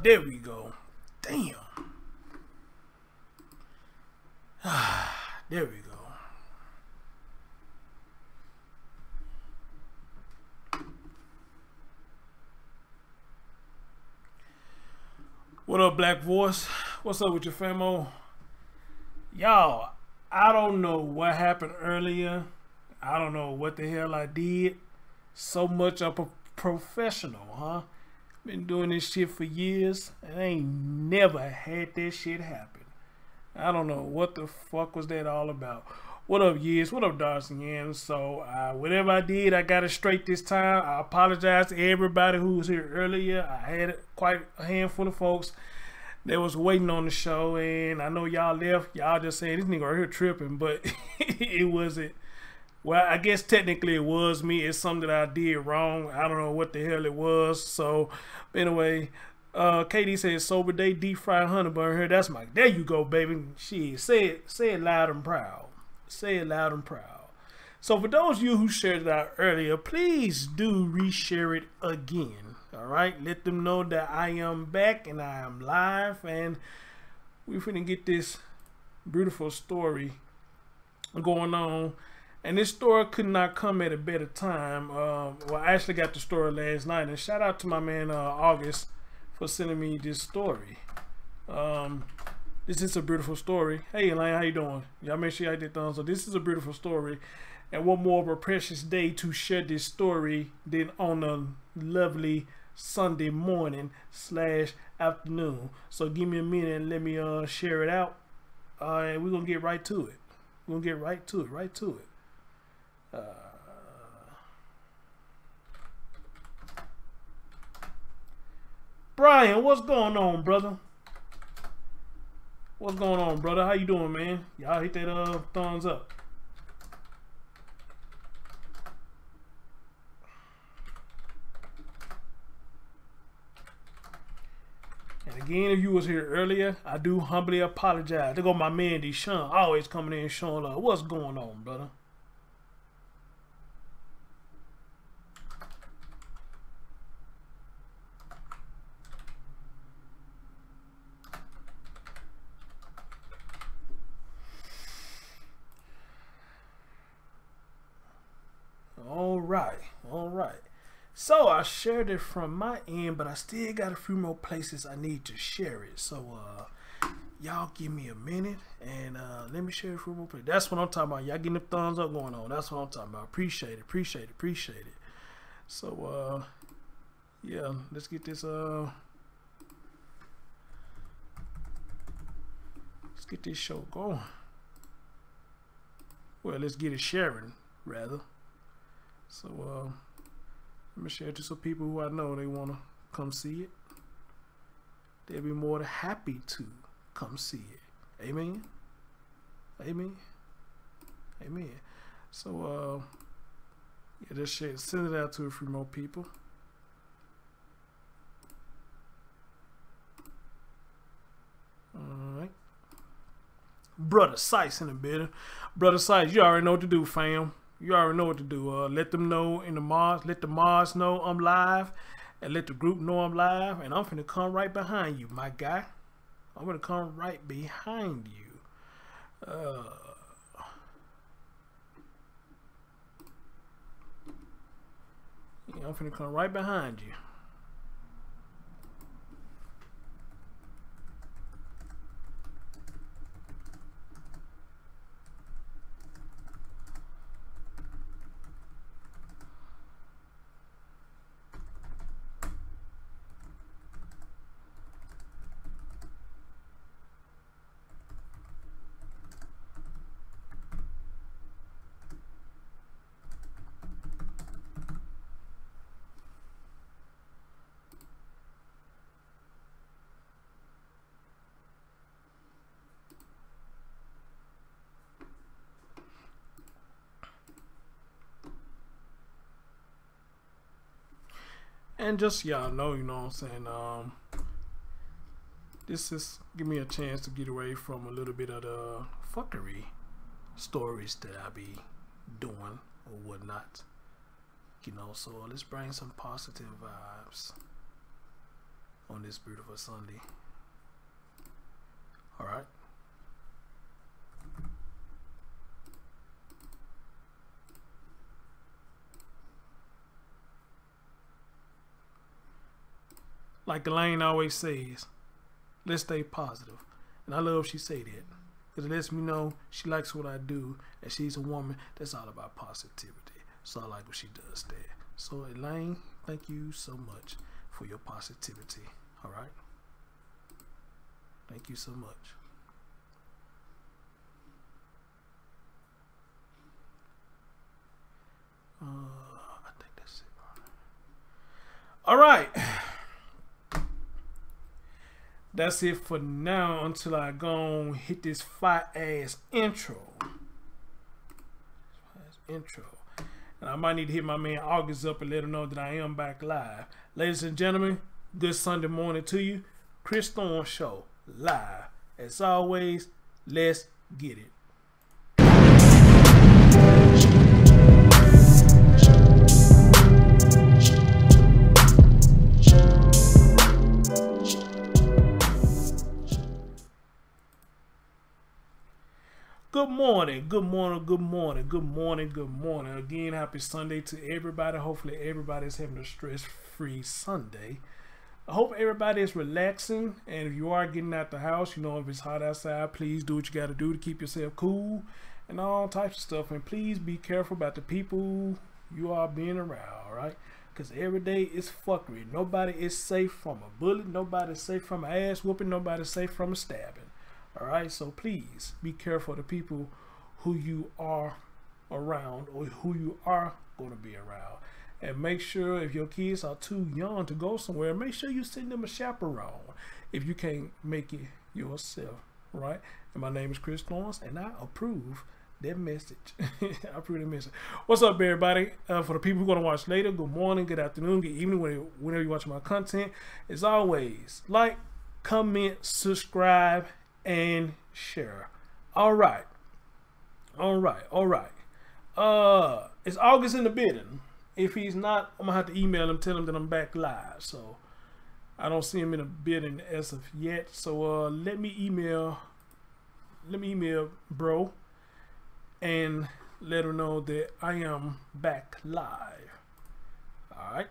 There we go. Damn. There we go. What up, Black Voice? What's up with your famo? Y'all, I don't know what happened earlier. I don't know what the hell I did. So much of a professional, huh? Been doing this shit for years and I ain't never had that shit happen. I don't know what the fuck was that all about. What up, Years? What up, Darcy Yams? So, whatever I did, I got it straight this time. I apologize to everybody who was here earlier. I had quite a handful of folks that was waiting on the show, and I know y'all left. Y'all just saying this nigga right here tripping, but it wasn't. Well, I guess technically it was me. It's something that I did wrong. I don't know what the hell it was. So, anyway, KD says sober day, deep fried honey bun here. That's my. There you go, baby. Shit, say it loud and proud. Say it loud and proud. So for those of you who shared it out earlier, please do reshare it again. All right, let them know that I am back and I am live, and we're finna get this beautiful story going on. And this story could not come at a better time. Well, I actually got the story last night, and shout out to my man August for sending me this story. This is a beautiful story. Hey Elaine, how you doing? Y'all make sure y'all hit the thumbs up. This is a beautiful story, and what more of a precious day to share this story than on a lovely Sunday morning / afternoon. So give me a minute and let me share it out, and we're gonna get right to it. We're gonna get right to it. Brian, what's going on, brother? What's going on, brother? How you doing, man? Y'all hit that thumbs up. And again, if you was here earlier, I do humbly apologize. There go my man Deshaun, always coming in showing love. What's going on, brother? All right. So I shared it from my end, but I still got a few more places I need to share it. So y'all give me a minute and let me share it for a few more places. That's what I'm talking about. Y'all getting the thumbs up going on. That's what I'm talking about. Appreciate it. So yeah, let's get this show going. Well, let's get it sharing rather. So let me share it to some people who I know they want to come see it. They'll be more than happy to come see it. Amen. So yeah, just share it. Send it out to a few more people. All right. Brother Sice in the building. Brother Sice, you already know what to do, fam. You already know what to do. Let them know in the mods. Let the mods know I'm live, and let the group know I'm live. And I'm finna come right behind you, my guy. I'm gonna come right behind you. Yeah, I'm finna come right behind you. And just y'all know, you know what I'm saying, this is give me a chance to get away from a little bit of the fuckery stories that I be doing or whatnot, you know. So let's bring some positive vibes on on this beautiful Sunday. All right. Like Elaine always says, let's stay positive. And I love she say that. Because it lets me know she likes what I do and she's a woman that's all about positivity. So I like what she does there. So Elaine, thank you so much for your positivity. All right? Thank you so much. I think that's it. All right. That's it for now until I go and hit this fire ass intro. And I might need to hit my man August up and let him know that I am back live. Ladies and gentlemen, good Sunday morning to you. Chris Thorns Show live. As always, let's get it. Good morning, good morning, good morning, good morning, good morning. Again, happy Sunday to everybody. Hopefully everybody's having a stress-free Sunday. I hope everybody is relaxing, and if you are getting out the house, you know, if it's hot outside, please do what you got to do to keep yourself cool and all types of stuff. And please be careful about the people you are being around, all right? Because every day is fuckery. Nobody is safe from a bullet. Nobody's safe from an ass whooping. Nobody's safe from a stabbing. All right, so please be careful of the people who you are around or who you are going to be around. And make sure if your kids are too young to go somewhere, make sure you send them a chaperone if you can't make it yourself, right? And my name is Chris Thorns, and I approve that message. I approve that message. What's up, everybody? For the people who are going to watch later, good morning, good afternoon, good evening, whenever you watch my content. As always, like, comment, subscribe, and share. All right. It's August in the building. If he's not, I'm gonna have to email him, tell him that I'm back live. So I don't see him in the building as of yet. So let me email bro and let him know that I am back live. All right.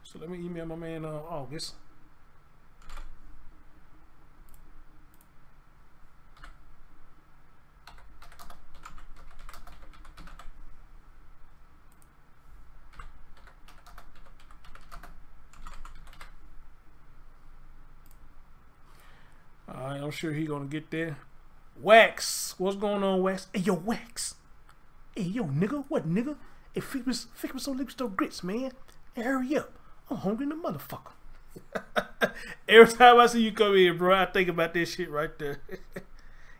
So let me email my man August. I'm sure he gonna get there. Wax, what's going on, Wax? Hey, yo, Wax. Hey, yo, nigga, what, nigga? Hey, fix me some liquor grits, man. Hey, hurry up. I'm hungry in the motherfucker. Every time I see you come in, bro, I think about this shit right there.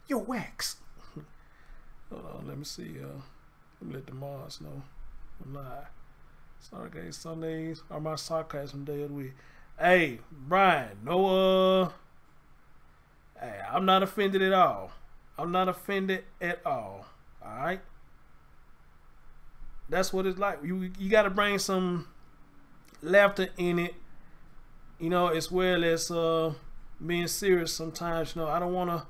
Yo, Wax. Hold on, let me see. Let me let the Mars know. I'm live. Sorry, guys. Sundays are my sarcasm day of the week. Hey, Brian, no, hey, I'm not offended at all. I'm not offended at all. All right. That's what it's like. You got to bring some laughter in it, you know, as well as being serious sometimes. You know, I don't want to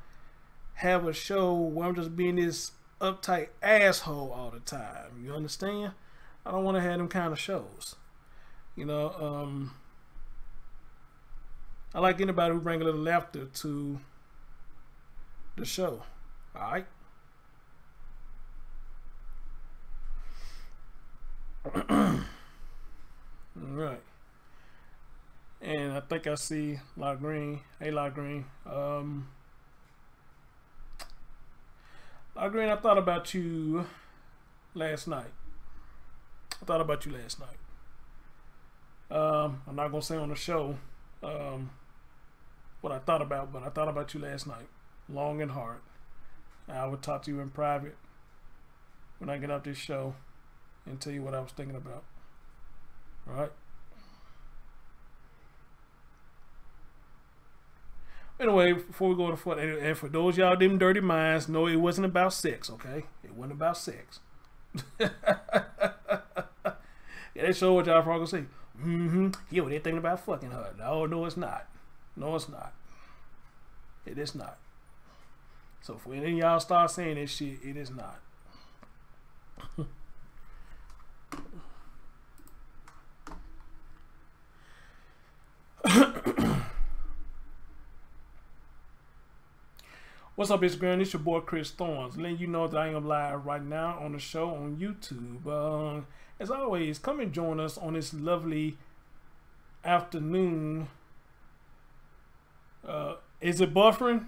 have a show where I'm just being this uptight asshole all the time. You understand? I don't want to have them kind of shows. You know, I like anybody who bring a little laughter to the show. All right. All right. And I think I see La Green. Hey, La Green. La Green, I thought about you last night. I'm not gonna say on the show what I thought about, but I thought about you last night, long and hard. I would talk to you in private when I get off this show and tell you what I was thinking about. All right. Anyway, before we go to fun, and for those y'all them dirty minds, no, it wasn't about sex. Okay, it wasn't about sex. Yeah, they show what y'all probably gonna say. Yeah, well, they're thinking about fucking her. No, it's not. No, it's not. It is not. So if any of y'all start saying that shit, it is not. What's up, Instagram? It's your boy Chris Thorns, letting you know that I am live right now on the show on YouTube. As always, come and join us on this lovely afternoon. Is it buffering?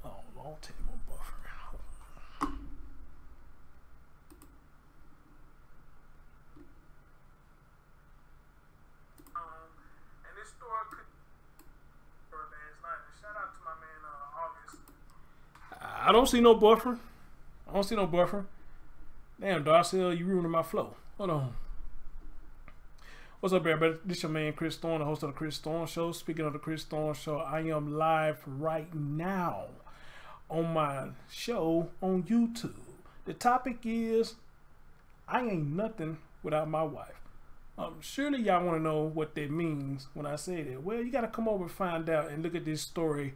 Oh, long time on buffering. And this store could last night. Shout out to my man August. I don't see no buffering. I don't see no buffering. Damn, Darcy, you ruining my flow. Hold on. What's up, everybody? This your man Chris Thorne, the host of the Chris Thorne Show. Speaking of the Chris Thorne Show, I am live right now on my show on YouTube. The topic is, I ain't nothing without my wife. Surely y'all want to know what that means when I say that. Well, you got to come over and find out and look at this story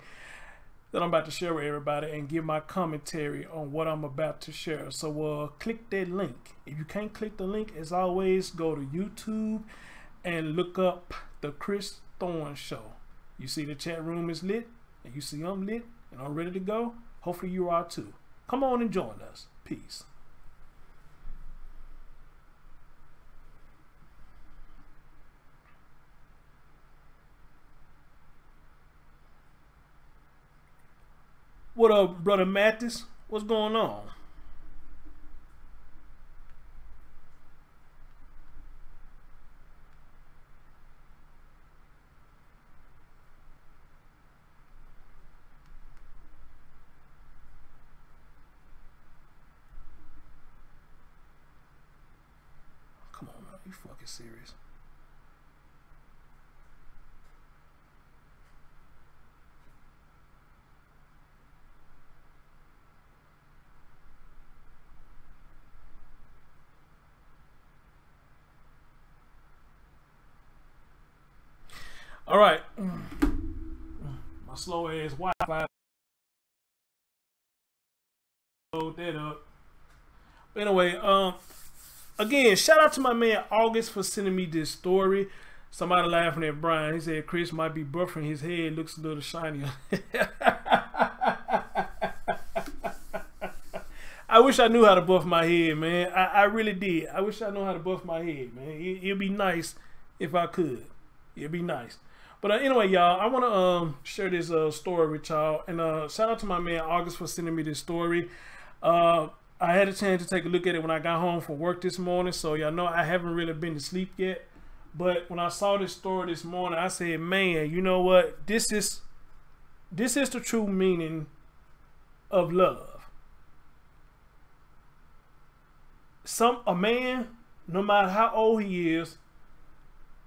that I'm about to share with everybody and give my commentary on what I'm about to share. So click that link. If you can't click the link, as always, go to YouTube and look up the Chris Thorne Show. You see the chat room is lit, and you see I'm lit, and I'm ready to go. Hopefully you are too. Come on and join us. Peace. What up, brother Mathis? What's going on? Come on, man. Are you fucking serious? All right, my slow ass Wi-Fi. Load that up. But anyway, again, shout out to my man August for sending me this story. Somebody laughing at Brian. He said Chris might be buffering. His head looks a little shinier. I wish I knew how to buff my head, man. I really did. I wish I knew how to buff my head, man. It'd be nice if I could. It'd be nice. But anyway, y'all, I want to share this story with y'all. And shout out to my man August for sending me this story. I had a chance to take a look at it when I got home from work this morning. So y'all know I haven't really been to sleep yet. But when I saw this story this morning, I said, man, you know what? This is the true meaning of love. A man, no matter how old he is,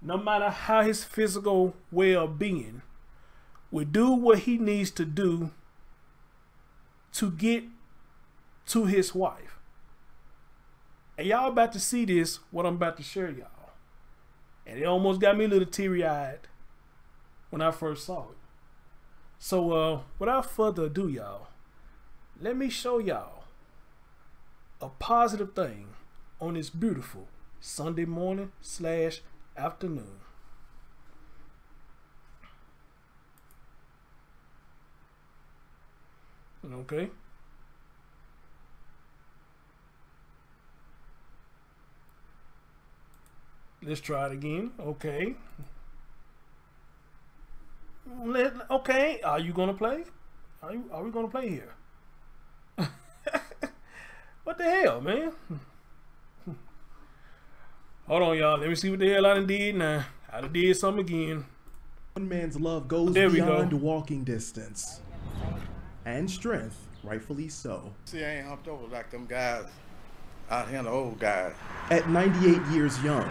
no matter how his physical well-being, will do what he needs to do to get to his wife. And y'all about to see this, what I'm about to share y'all. And it almost got me a little teary-eyed when I first saw it. So without further ado, y'all, let me show y'all a positive thing on this beautiful Sunday morning / afternoon. Okay. Let's try it again. Okay. Okay. Are you gonna play? Are we gonna play here? What the hell, man? Hold on, y'all. Let me see what the hell I done did now. I done did something again. One man's love goes beyond walking distance. And strength, rightfully so. See, I ain't humped over like them guys out here, the old guys. At 98 years young,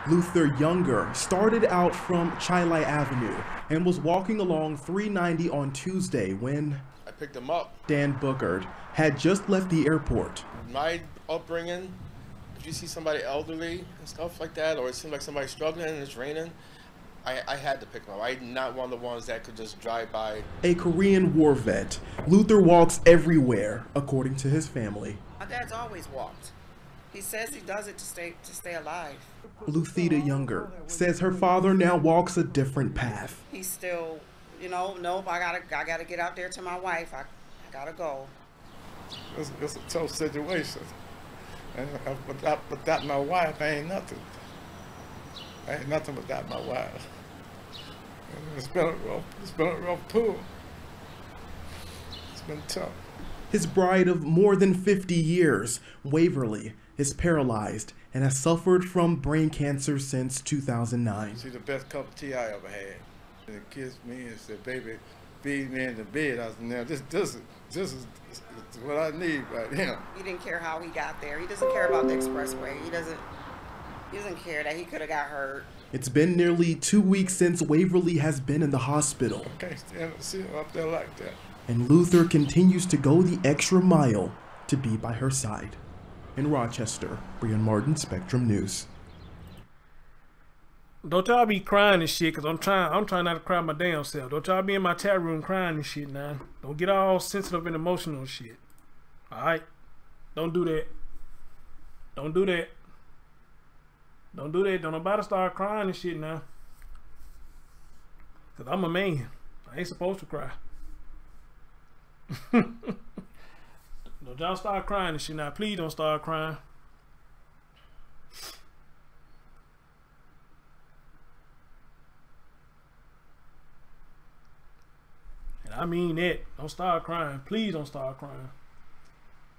Luther Younger started out from Chilai Avenue and was walking along 390 on Tuesday when... I picked him up. Dan Bookard had just left the airport. My upbringing, if you see somebody elderly and stuff like that, or it seems like somebody struggling and it's raining, I had to pick him up. I'm not one of the ones that could just drive by. A Korean War vet, Luther walks everywhere, according to his family. My dad's always walked. He says he does it to stay alive. Luthita Younger says her father now walks a different path. He's still, you know, nope, I gotta get out there to my wife. I gotta go. It's a tough situation. And without my wife, I ain't nothing. I ain't nothing without my wife. It's been a rough pull. It's been tough. His bride of more than 50 years, Waverly, is paralyzed and has suffered from brain cancer since 2009. She's the best cup of tea I ever had. And kissed me and said, "Baby, feed me in the bed." I said, "Now this is what I need right now." He didn't care how he got there. He doesn't care about the expressway. He doesn't care that he could have got hurt. It's been nearly 2 weeks since Waverly has been in the hospital. I can't stand to see her up there like that. And Luther continues to go the extra mile to be by her side. In Rochester, Brian Martin, Spectrum News. Don't y'all be crying and shit, cause I'm trying not to cry my damn self. Don't y'all be in my chat room crying and shit now. Don't get all sensitive and emotional and shit. Alright? Don't do that. Don't do that. Don't do that. Don't nobody start crying and shit now. Cause I'm a man. I ain't supposed to cry. Don't y'all start crying and shit now. Please don't start crying. And I mean that. Don't start crying. Please don't start crying.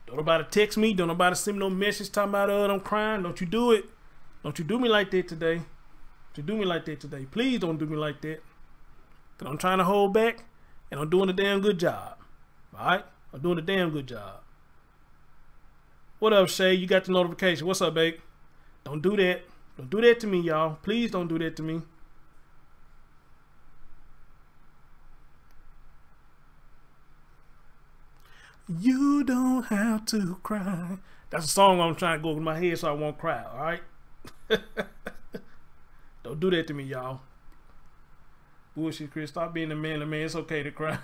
Don't nobody text me. Don't nobody send me no message talking about I'm crying. Don't you do it. Don't you do me like that today. Don't you do me like that today. Please don't do me like that. Cause I'm trying to hold back and I'm doing a damn good job. Alright? I'm doing a damn good job. What up, Shay? You got the notification. What's up, babe? Don't do that. Don't do that to me, y'all. Please don't do that to me. You don't have to cry. That's a song I'm trying to go in my head so I won't cry, alright? Don't do that to me, y'all. Bullshit, Chris. Stop being a man. It's okay to cry.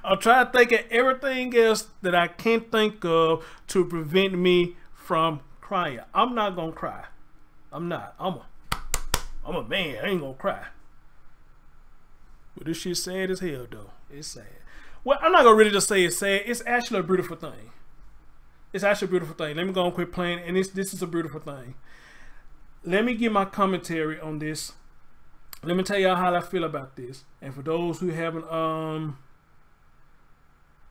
I'll try to think of everything else that I can't think of to prevent me from crying. I'm not gonna cry. I'm not. I'm a man. I ain't gonna cry. But this shit sad as hell, though. It's sad. Well, I'm not gonna really just say it's sad. It's actually a beautiful thing. It's actually a beautiful thing. Let me go and quit playing. And this is a beautiful thing. Let me give my commentary on this. Let me tell y'all how I feel about this. And for those who haven't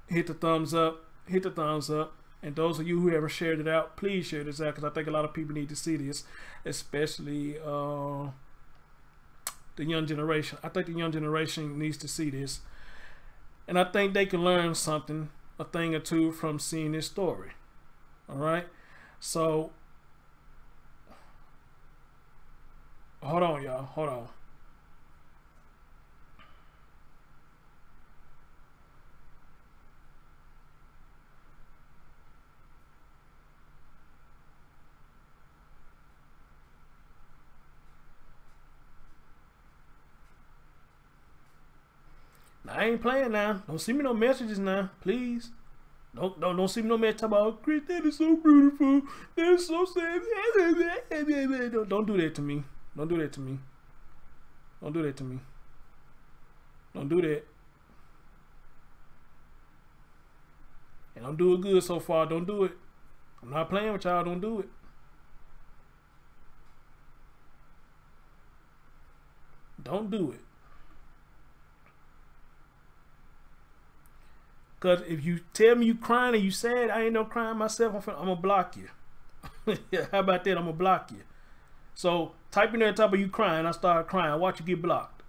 hit the thumbs up, hit the thumbs up. And those of you who haven't shared it out, please share this out, because I think a lot of people need to see this, especially the young generation. I think the young generation needs to see this. And I think they can learn something, a thing or two, from seeing this story. All right? So, hold on, y'all. Hold on. Now, I ain't playing now. Don't send me no messages now, please. Don't send me no message talking about, Chris, that is so beautiful. That is so sad. Don't do that to me. Don't do that to me. Don't do that to me. Don't do that. And I'm doing good so far. Don't do it. I'm not playing with y'all. Don't do it. Don't do it. Because if you tell me you crying and you sad, I ain't no crying myself, I'm gonna block you. How about that? I'm gonna block you. So type in there top of you crying, I start crying. Watch you get blocked.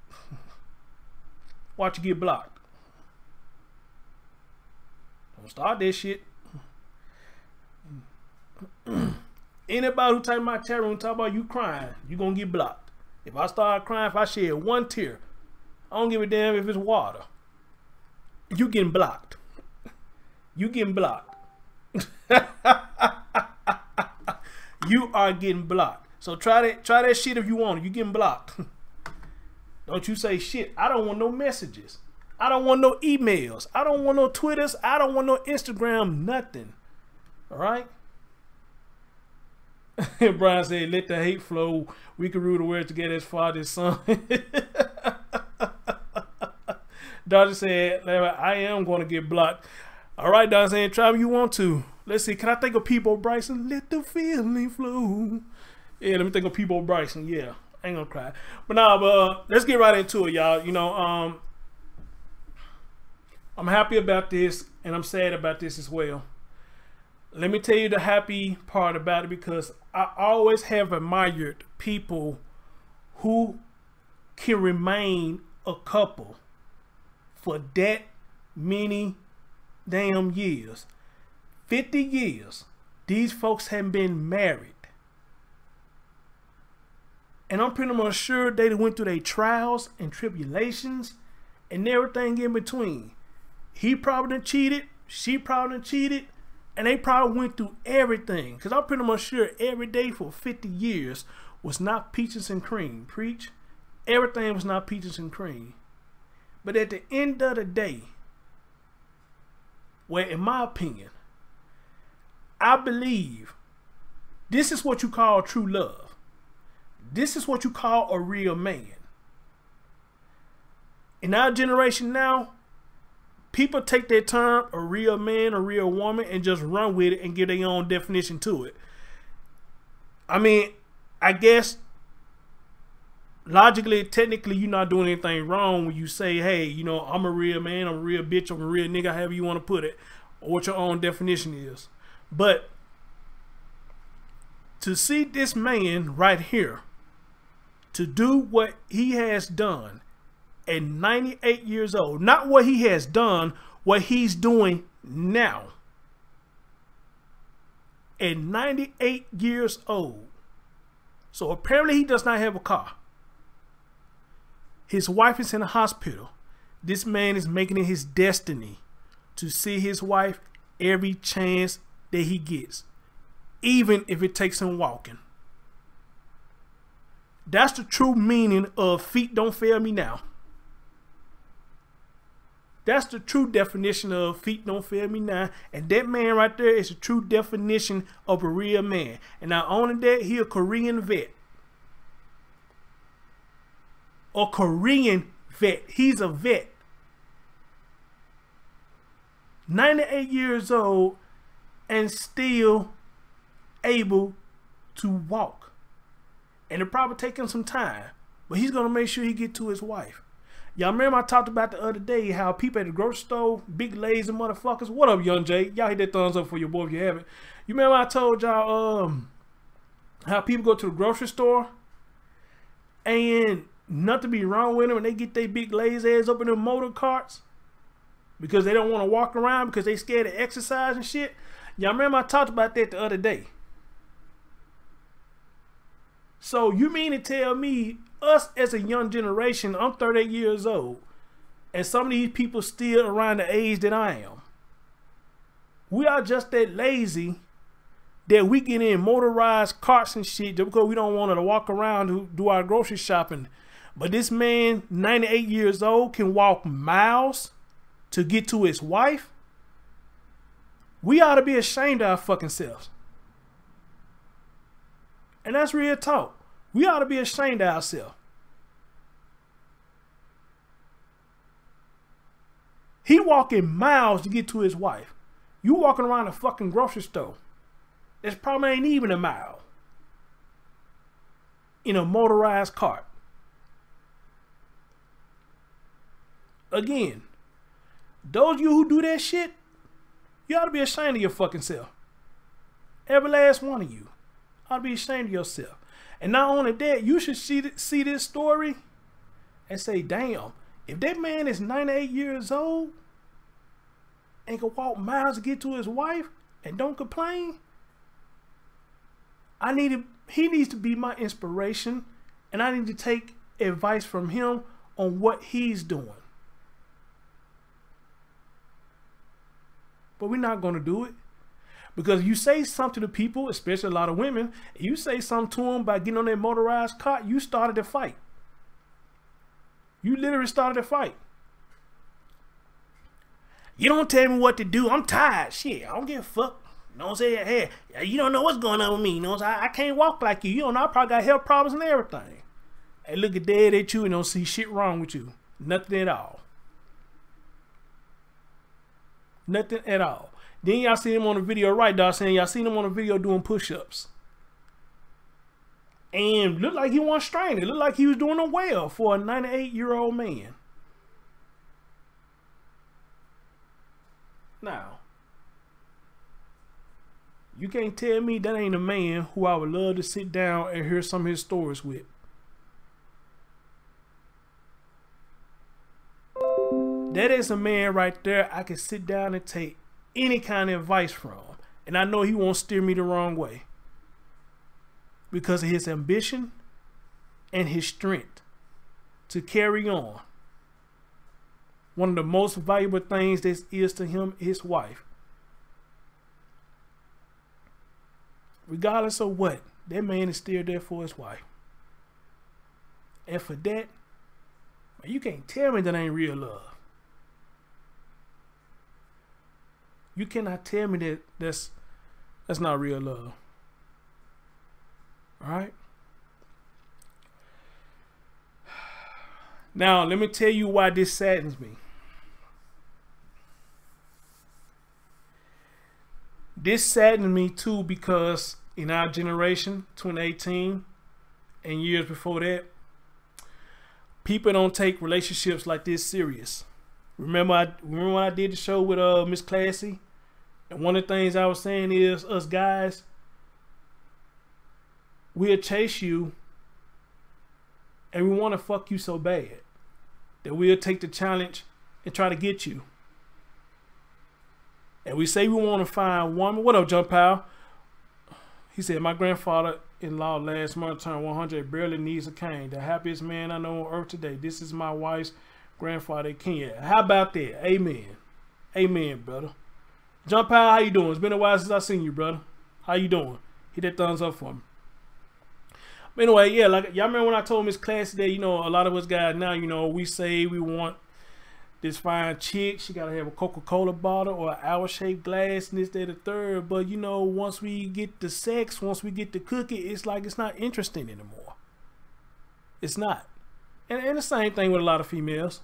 Watch you get blocked. Don't start that shit. Anybody who type in my chat room talk about you crying, you gonna get blocked. If I start crying, if I shed one tear, I don't give a damn if it's water. you getting blocked. You getting blocked. You are getting blocked. So try that shit if you want it. You getting blocked. Don't you say shit. I don't want no messages. I don't want no emails. I don't want no Twitters. I don't want no Instagram. Nothing. All right. Brian said, "Let the hate flow. We can rule the world together as Father's son." Dodger said, "I am going to get blocked." All right, Dodger saying, "Try if you want to." Let's see. Can I think of Peebo Bryson? Let the feeling flow. Yeah, let me think of Peebo Bryson. Yeah, I ain't gonna cry. But nah, let's get right into it, y'all. You know, I'm happy about this, and I'm sad about this as well. Let me tell you the happy part about it, because I always have admired people who can remain a couple for that many damn years. 50 years. These folks haven't been married. And I'm pretty much sure they went through their trials and tribulations and everything in between. He probably done cheated. She probably done cheated. And they probably went through everything. Because I'm pretty much sure every day for 50 years was not peaches and cream. Preach. Everything was not peaches and cream. But at the end of the day, well, in my opinion, I believe this is what you call true love. This is what you call a real man. In our generation now, people take that term, a real man, a real woman, and just run with it and give their own definition to it. I mean, I guess logically, technically, you're not doing anything wrong when you say, hey, you know, I'm a real man, I'm a real bitch, I'm a real nigga, however you want to put it, or what your own definition is. But to see this man right here, to do what he has done at 98 years old, not what he has done, what he's doing now. At 98 years old. So apparently he does not have a car. His wife is in a hospital. This man is making it his destiny to see his wife every chance that he gets, even if it takes him walking. That's the true meaning of feet don't fail me now. That's the true definition of feet don't fail me now. And that man right there is the true definition of a real man. And not only that, he a Korean vet. A Korean vet. He's a vet. 98 years old and still able to walk. And it'll probably take him some time, but he's going to make sure he get to his wife. Y'all remember I talked about the other day how people at the grocery store, big lazy motherfuckers. What up, Young Jay? Y'all hit that thumbs up for your boy if you haven't. You remember I told y'all how people go to the grocery store and nothing be wrong with them and they get their big lazy ass up in their motor carts because they don't want to walk around because they scared to exercise and shit. Y'all remember I talked about that the other day. So you mean to tell me, us as a young generation, I'm 38 years old, and some of these people still around the age that I am, we are just that lazy that we get in motorized carts and shit just because we don't want to walk around to do our grocery shopping. But this man, 98 years old, can walk miles to get to his wife. We ought to be ashamed of our fucking selves. And that's real talk. We ought to be ashamed of ourselves. He walking miles to get to his wife. You walking around a fucking grocery store. It's probably ain't even a mile. In a motorized cart. Again, those of you who do that shit, you ought to be ashamed of your fucking self. Every last one of you ought to be ashamed of yourself. And not only that, you should see this story and say, damn, if that man is 98 years old and can walk miles to get to his wife and don't complain, he needs to be my inspiration, and I need to take advice from him on what he's doing. But we're not going to do it. Because you say something to people, especially a lot of women, you say something to them by getting on their motorized car, you started a fight. You literally started a fight. You don't tell me what to do. I'm tired. Shit, I don't give a fuck. You know what I'm saying? Hey, you don't know what's going on with me. You know what I'm saying? I can't walk like you. You don't know, I probably got health problems and everything. They look dead at you and don't see shit wrong with you. Nothing at all. Nothing at all. Then y'all see him on the video, right, dog, saying y'all seen him on the video doing push-ups. And looked like he wasn't strained. It looked like he was doing them well for a 98-year-old man. Now, you can't tell me that ain't a man who I would love to sit down and hear some of his stories with. That is a man right there I can sit down and take any kind of advice from. And I know he won't steer me the wrong way. Because of his ambition and his strength to carry on. One of the most valuable things that is to him is his wife. Regardless of what, that man is still there for his wife. And for that, you can't tell me that ain't real love. You cannot tell me that that's not real love. All right? Now, let me tell you why this saddens me. This saddens me too because in our generation, 2018, and years before that, people don't take relationships like this serious. Remember when I did the show with Miss Classy? And one of the things I was saying is, us guys, we'll chase you and we want to fuck you so bad that we'll take the challenge and try to get you. And we say we want to find a woman. What up, John Powell? He said, my grandfather-in-law last month turned 100, barely needs a cane. The happiest man I know on earth today. This is my wife's grandfather, Kenya. How about that? Amen. Amen, brother. John Powell, how you doing? It's been a while since I seen you, brother. How you doing? Hit that thumbs up for me. But anyway, yeah, like y'all remember when I told Miss Classy that, you know, a lot of us guys now, you know, we say we want this fine chick. She gotta have a Coca-Cola bottle or an hour-shaped glass and this, that, the third. But you know, once we get the sex, once we get the cookie, it's like it's not interesting anymore. It's not. And the same thing with a lot of females.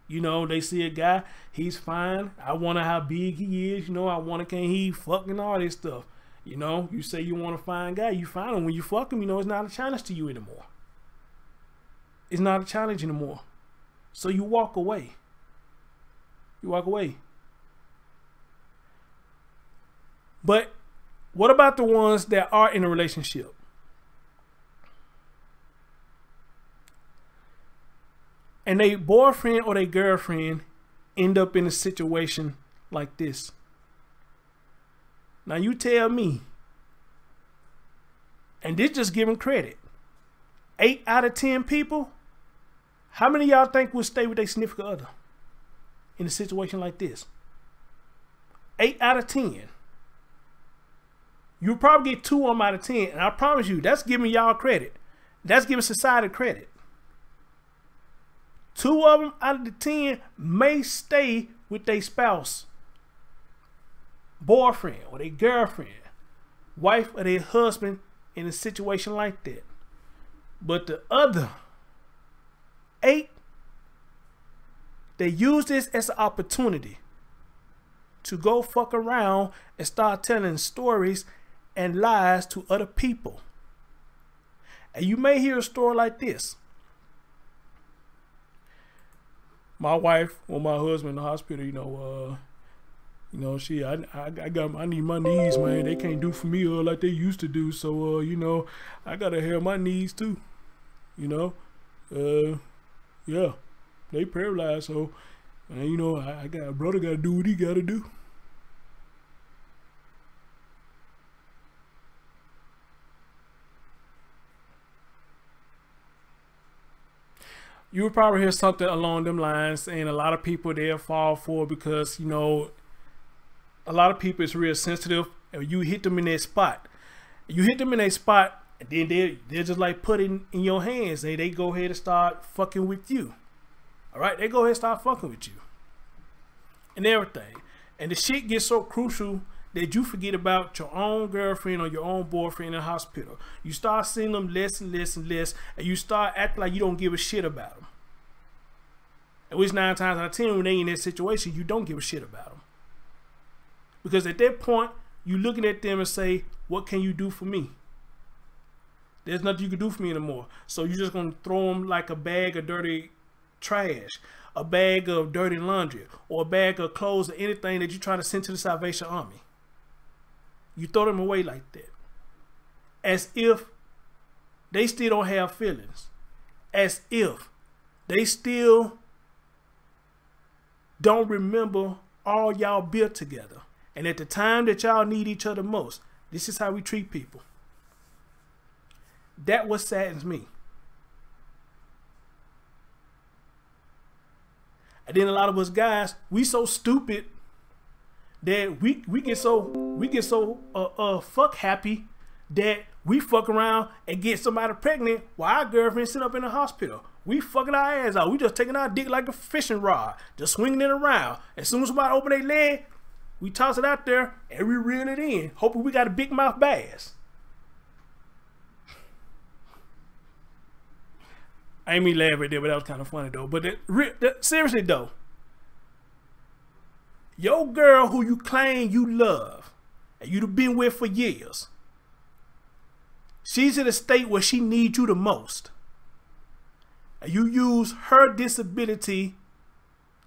You know, they see a guy, he's fine. I wonder how big he is. You know, I wonder can he fucking all this stuff. You know, you say you want a fine guy, you find him. When you fuck him, you know, it's not a challenge to you anymore. It's not a challenge anymore. So you walk away. You walk away. But what about the ones that are in a relationship? And their boyfriend or their girlfriend end up in a situation like this. Now you tell me, and this just giving credit, 8 out of 10 people, how many of y'all think will stay with their significant other in a situation like this? 8 out of 10. You'll probably get 2 of them out of 10, and I promise you, that's giving y'all credit. That's giving society credit. 2 of them out of the 10 may stay with their spouse, boyfriend or their girlfriend, wife or their husband in a situation like that. But the other 8, they use this as an opportunity to go fuck around and start telling stories and lies to other people. And you may hear a story like this. My wife or my husband in the hospital, I need my needs, man. They can't do for me like they used to do. So, I gotta have my needs too. Yeah, they paralyzed. So, I got a brother gotta do what he gotta do. You would probably hear something along them lines, and a lot of people they'll fall for because, a lot of people is real sensitive, and you hit them in that spot. You hit them in a spot, and then they're just like put it in your hands. They go ahead and start fucking with you. All right, they go ahead and start fucking with you and everything. And the shit gets so crucial that you forget about your own girlfriend or your own boyfriend in the hospital. You start seeing them less and less and less, and you start acting like you don't give a shit about them. At least 9 times out of 10, when they in that situation, you don't give a shit about them. Because at that point, you looking at them and say, what can you do for me? There's nothing you can do for me anymore. So you're just going to throw them like a bag of dirty trash, a bag of dirty laundry, or a bag of clothes, or anything that you're trying to send to the Salvation Army. You throw them away like that. As if they still don't have feelings. As if they still don't remember all y'all built together. And at the time that y'all need each other most, this is how we treat people. That what saddens me. And then a lot of us guys, we so stupid that we get so fuck happy that we fuck around and get somebody pregnant while our girlfriend sit up in the hospital. We fucking our ass out. We just taking our dick like a fishing rod, just swinging it around. As soon as somebody open their leg, we toss it out there and we reel it in, hoping we got a big mouth bass. I ain't mean laugh right there, but that was kind of funny though. But seriously though, your girl who you claim you love and you've been with for years, she's in a state where she needs you the most. And you use her disability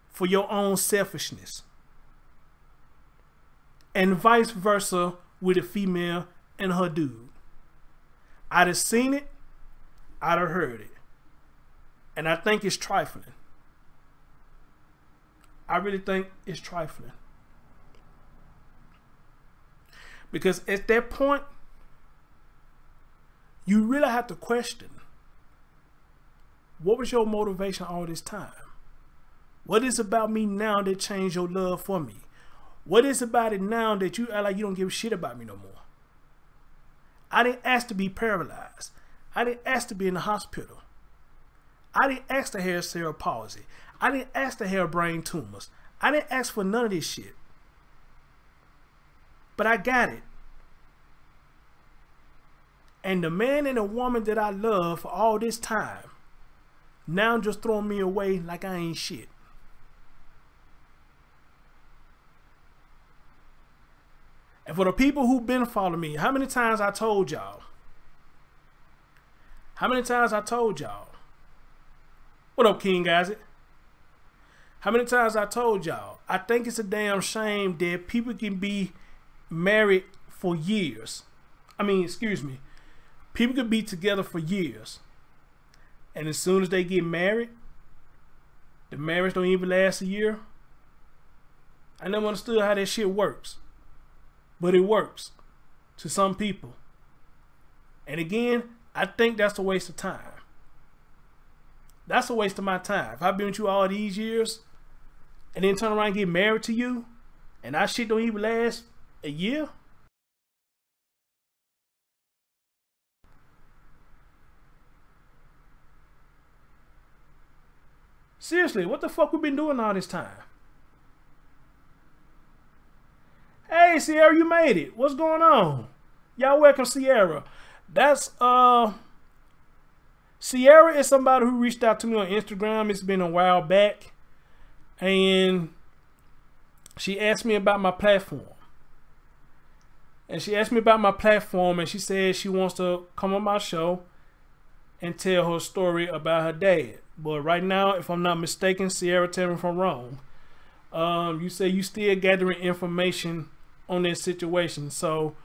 for your own selfishness. And vice versa with a female and her dude. I'd have seen it, I'd have heard it. And I think it's trifling. I really think it's trifling. Because at that point, you really have to question, what was your motivation all this time? What is about me now that changed your love for me? What is about it now that you act like you don't give a shit about me no more? I didn't ask to be paralyzed. I didn't ask to be in the hospital. I didn't ask to have cerebral palsy. I didn't ask to have brain tumors. I didn't ask for none of this shit. But I got it. And the man and the woman that I love for all this time, now just throwing me away like I ain't shit. And for the people who've been following me, how many times I told y'all? How many times I told y'all? What up, King Isaac? How many times I told y'all? I think it's a damn shame that people can be married for years. People could be together for years. And as soon as they get married, the marriage don't even last a year. I never understood how that shit works. But it works to some people. And again, I think that's a waste of time. That's a waste of my time. If I've been with you all these years and then turn around and get married to you and that shit don't even last a year. Seriously, what the fuck we been doing all this time? Hey, Sierra, you made it. What's going on? Y'all welcome, Sierra. That's, Sierra is somebody who reached out to me on Instagram. It's been a while back. And she asked me about my platform. And she said she wants to come on my show and tell her story about her dad. But right now, if I'm not mistaken, Sierra, tell me if I'm wrong. You say you still gathering information on this situation. So,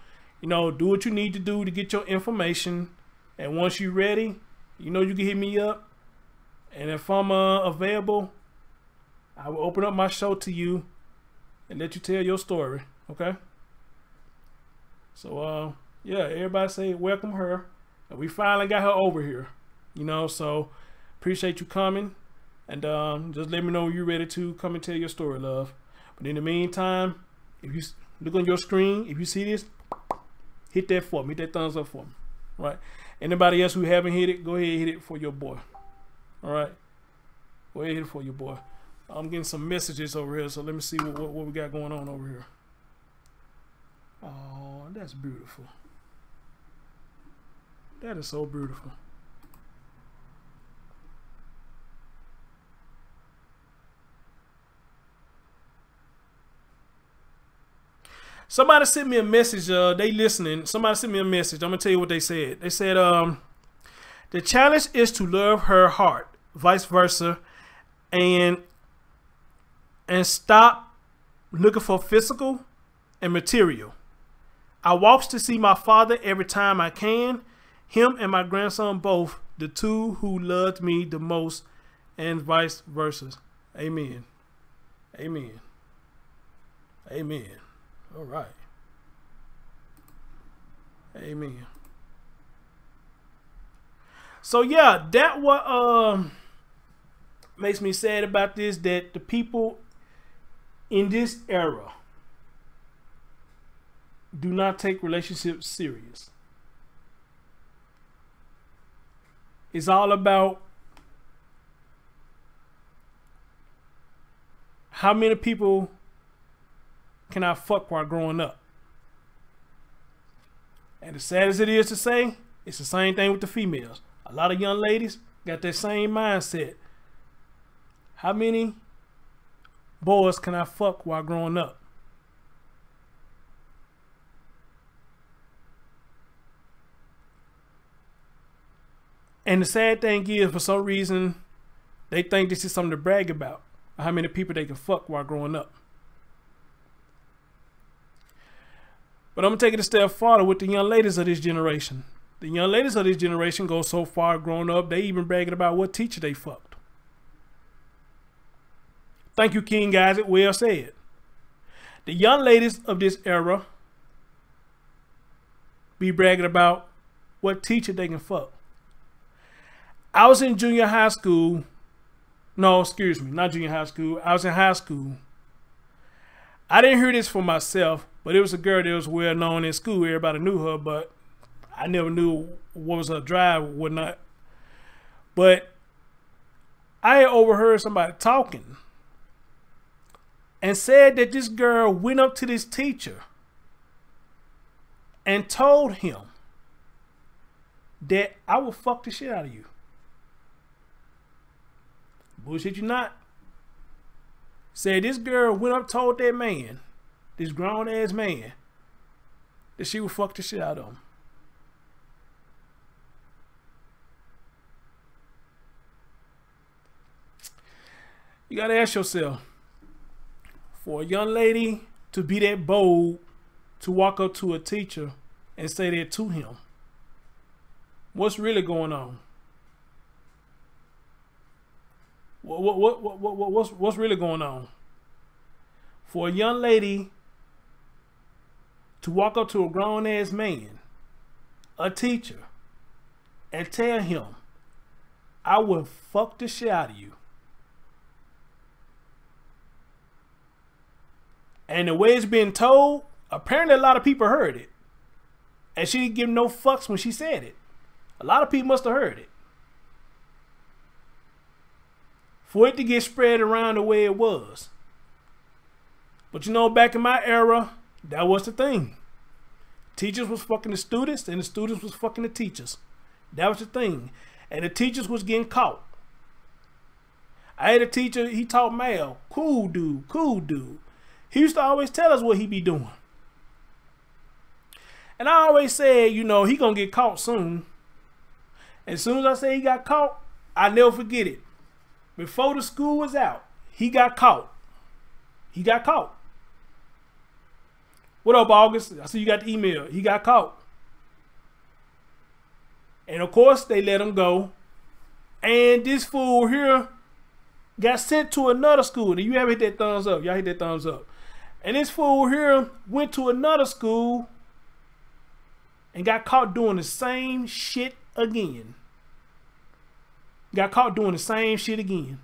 do what you need to do to get your information. And once you're ready, you can hit me up. And if I'm available, I will open up my show to you and let you tell your story. Okay? So, yeah, everybody say welcome her. And we finally got her over here. So appreciate you coming. And just let me know when you're ready to come and tell your story, love. But in the meantime, If you look on your screen, if you see this, hit that for me. Hit that thumbs up for me. Right? Anybody else who haven't hit it, go ahead and hit it for your boy. All right? Go ahead and hit it for your boy. I'm getting some messages over here, so let me see what we got going on over here. Oh, that's beautiful. That is so beautiful. Somebody sent me a message. They listening. Somebody sent me a message. I'm gonna tell you what they said. They said, the challenge is to love her heart, vice versa, and stop looking for physical and material. I walks to see my father every time I can. Him and my grandson both, the two who loved me the most, and vice versa. Amen. Amen. Amen. All right. Amen. So yeah, that what makes me sad about this, that the people in this era do not take relationships serious. It's all about how many people can I fuck while growing up. And as sad as it is to say, it's the same thing with the females. A lot of young ladies got that same mindset. How many boys can I fuck while growing up? And the sad thing is, for some reason, they think this is something to brag about. How many people they can fuck while growing up. But I'm going to take it a step farther with the young ladies of this generation. The young ladies of this generation go so far growing up, they even bragging about what teacher they fucked. Thank you, King Isaac. Well said. The young ladies of this era be bragging about what teacher they can fuck. I was in junior high school. No, excuse me, not junior high school. I was in high school. I didn't hear this for myself, but it was a girl that was well known in school. Everybody knew her, but I never knew what was her drive or whatnot. But I had overheard somebody talking and said that this girl went up to this teacher and told him that I will fuck the shit out of you. Bullshit you not. Said this girl went up, told that man, this grown ass man, that she would fuck the shit out of him. You gotta ask yourself, for a young lady to be that bold to walk up to a teacher and say that to him, what's really going on? What's really going on? For a young lady to walk up to a grown ass man, a teacher, and tell him, I will fuck the shit out of you. And the way it's been told, apparently a lot of people heard it. And she didn't give no fucks when she said it. A lot of people must have heard it. For it to get spread around the way it was. But you know, back in my era, that was the thing. Teachers was fucking the students and the students was fucking the teachers. That was the thing. And the teachers was getting caught. I had a teacher, he taught math. Cool dude, cool dude. He used to always tell us what he be doing. And I always said, you know, he gonna get caught soon. As soon as I say he got caught, I never forget it. Before the school was out, he got caught. He got caught. What up, August? I see you got the email. He got caught. And of course, they let him go. And this fool here got sent to another school. And you haven't hit that thumbs up. Y'all hit that thumbs up. And this fool here went to another school and got caught doing the same shit again. Got caught doing the same shit again.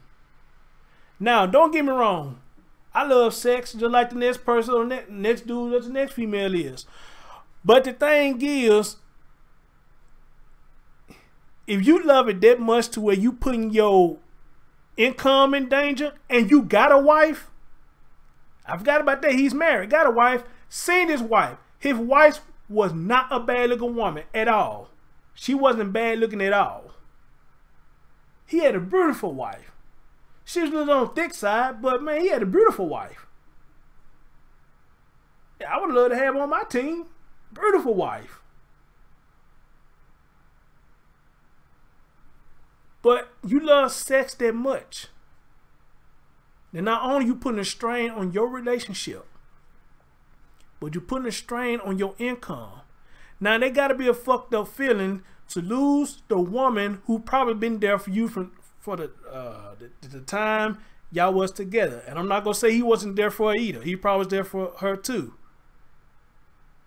Now, don't get me wrong. I love sex just like the next person or next dude that the next female is. But the thing is, if you love it that much to where you putting your income in danger and you got a wife, I forgot about that. He's married, got a wife, seen his wife. His wife was not a bad looking woman at all. She wasn't bad looking at all. He had a beautiful wife. She was a little on the thick side, but man, he had a beautiful wife. Yeah, I would love to have her on my team. Beautiful wife. But you love sex that much. Then not only you putting a strain on your relationship, but you're putting a strain on your income. Now, they got to be a fucked up feeling to lose the woman who probably been there for you for the time y'all was together. And I'm not going to say he wasn't there for her either. He probably was there for her too.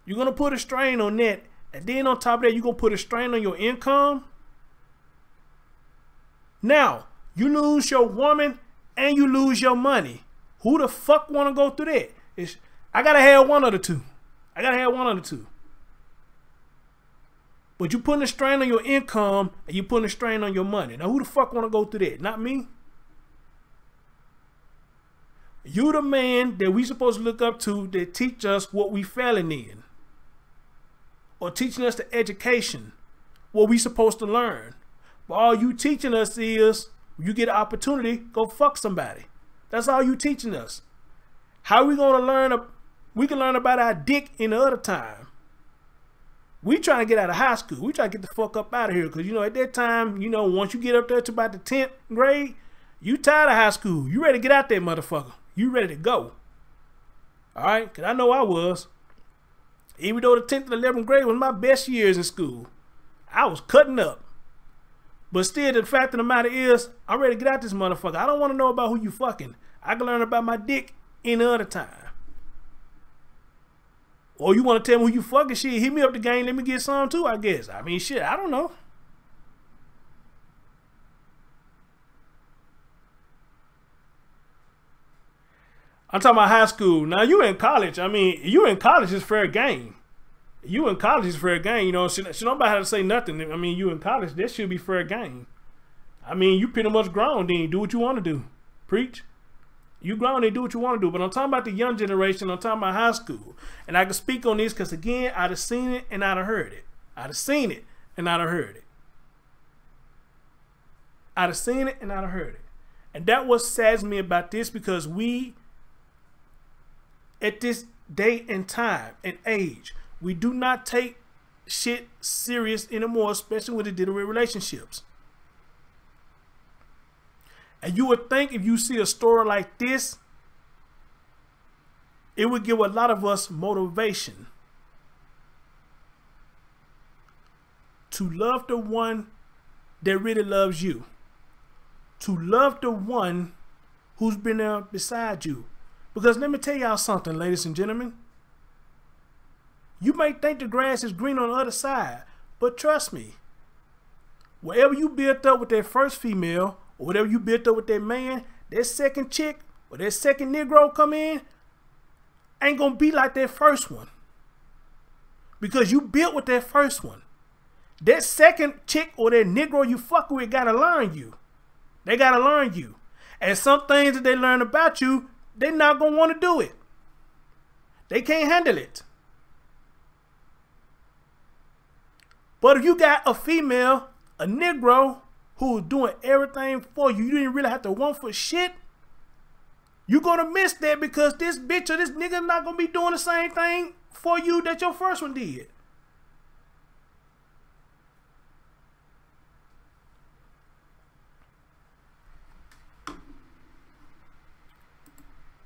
You're going to put a strain on that. And then on top of that, you're going to put a strain on your income. Now, you lose your woman and you lose your money. Who the fuck want to go through that? I got to have one of the two. I got to have one of the two. But you putting a strain on your income and you putting a strain on your money. Now, who the fuck want to go through that? Not me. You the man that we supposed to look up to that teach us what we failing in. Or teaching us the education. What we supposed to learn. But all you teaching us is, you get an opportunity, go fuck somebody. That's all you teaching us. How we going to learn? We can learn about our dick in the other time. We trying to get out of high school. We trying to get the fuck up out of here. Because, you know, at that time, you know, once you get up there to about the 10th grade, you tired of high school. You ready to get out there, motherfucker. You ready to go. All right? Because I know I was. Even though the 10th and 11th grade was my best years in school, I was cutting up. But still, the fact of the matter is, I'm ready to get out this motherfucker. I don't want to know about who you fucking. I can learn about my dick any other time. Or you want to tell me who you fucking, shit, hit me up the game, let me get some too, I guess. I mean, shit, I don't know. I'm talking about high school. Now, you in college. I mean, you in college is fair game. You in college is fair game. You know, should nobody have to say nothing. I mean, you in college, that should be fair game. I mean, you pretty much grown, then you do what you want to do. Preach. You grown, they do what you want to do. But I'm talking about the young generation. I'm talking about high school. And I can speak on this because, again, I'd have seen it and I'd have heard it. I'd have seen it and I'd have heard it. I'd have seen it and I'd have heard it. And that what saddens me about this, because we, at this day and time and age, we do not take shit serious anymore, especially when it deals with relationships. And you would think if you see a story like this, it would give a lot of us motivation to love the one that really loves you. To love the one who's been there beside you. Because let me tell y'all something, ladies and gentlemen. You may think the grass is green on the other side, but trust me, wherever you built up with that first female, or whatever you built up with that man, that second chick or that second Negro come in, ain't gonna be like that first one. Because you built with that first one. That second chick or that Negro you fuck with gotta learn you. They gotta learn you. And some things that they learn about you, they're not gonna want to do it. They can't handle it. But if you got a female, a Negro, who's doing everything for you, you didn't really have to want for shit, you're gonna miss that because this bitch or this nigga not gonna be doing the same thing for you that your first one did.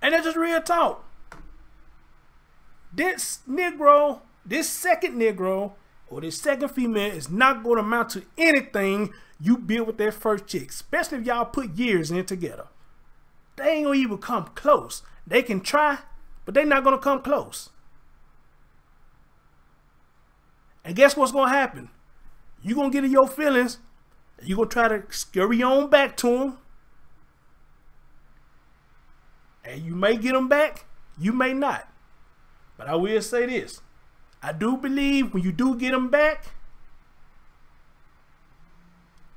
And that's just real talk. This Negro, this second Negro, or this second female is not going to amount to anything you build with that first chick, especially if y'all put years in together. They ain't gonna even come close. They can try, but they're not gonna come close. And guess what's gonna happen? You're gonna get in your feelings. You're gonna try to scurry on back to them. And you may get them back, you may not. But I will say this. I do believe when you do get them back,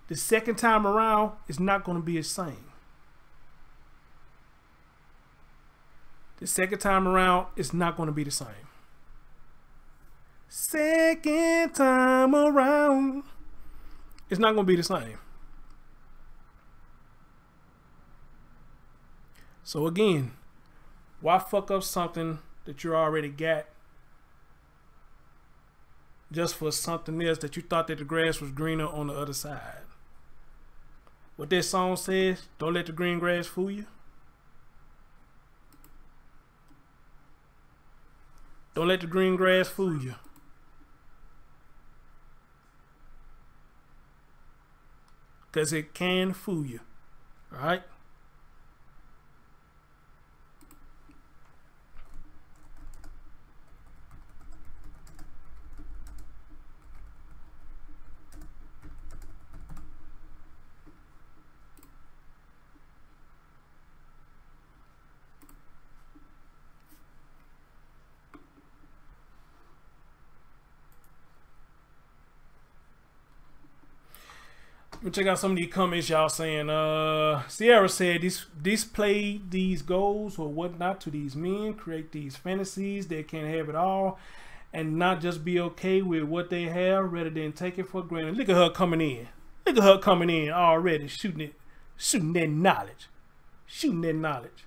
the second time around, it's not going to be the same. The second time around, it's not going to be the same. Second time around, it's not going to be the same. So again, why fuck up something that you already got just for something else that you thought that the grass was greener on the other side? What that song says, don't let the green grass fool you. Don't let the green grass fool you. Because it can fool you. Alright? Let me check out some of these comments y'all saying. Sierra said, display these goals or whatnot to these men, create these fantasies, they can't have it all, and not just be okay with what they have rather than take it for granted. Look at her coming in. Look at her coming in already, shooting that knowledge. Shooting that knowledge.